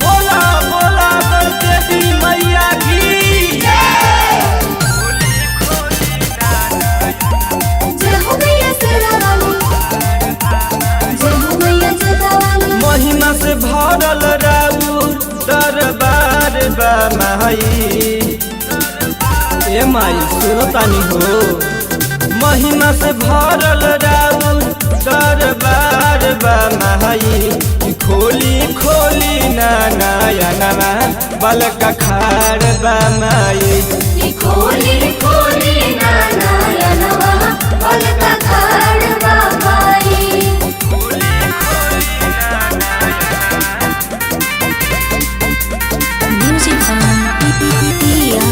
बोला बोला देवी मैया की महिमा से भरल राउर दरबार बा माई। ए माई सुनो तानी हो, महिमा से भरल राउर दरबार बा माई। खोली खोली ना नया नवा बलका खाड़ बा माई। खोली खोली ना नया नवा बलका खाड़ बा माई। Music from PPPia.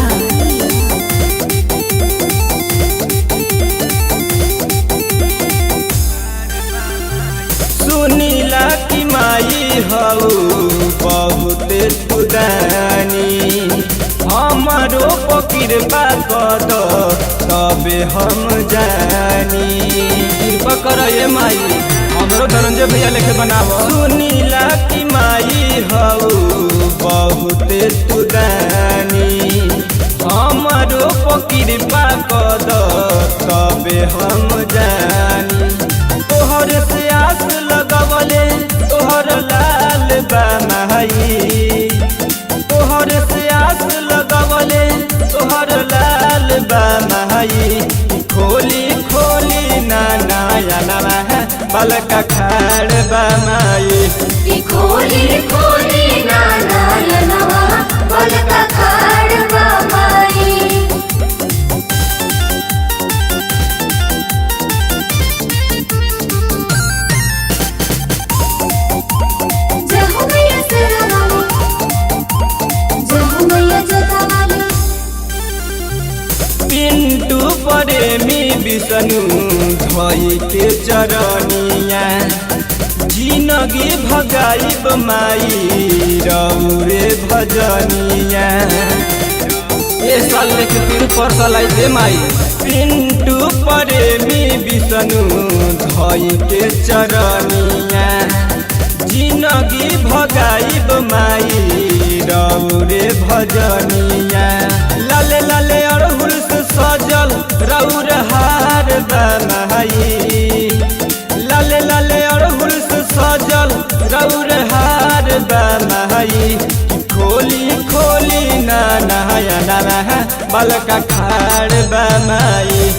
सुनीला की माई हऊ बहुत तुदानी, हमारो कृपा कर तबे हम जानी। कृपा कर ये माई, हमरो धनंजय भैया लेके बनावो। सुनीला की माई हऊ बहुत तुदानी, हमारो कृपा कर तबे हम जानी। तोहर से आस लगवले तोहर लाल बा माई। तोहर से आस लगवले तोहर लाल बा माई। खोली खोली ना नया नवा बलका खाड़ बा माई। खोली खोली ना नया नवा बलका खाड़ बा माई। जय हो मैया शेरावाली, जय हो मैया जोतावाली। पिंटू प्रेमी विष्णु धोई के चरनिया, जिनगी भगाइब माई रौरे भजनिया। ए साल लेके 3 परसल आई दे माई। पिंटू प्रेमी विष्णु धोई के चरनिया, जिनगी भगाइब माई रौरे भजनिया। लाले लाले अड़हुल से सजल रौर हार बा माई। लाले लाले अड़हुल से सजल रौर हार बा माई। खोली खोली ना नया नवा बलका खाड़ बा माई।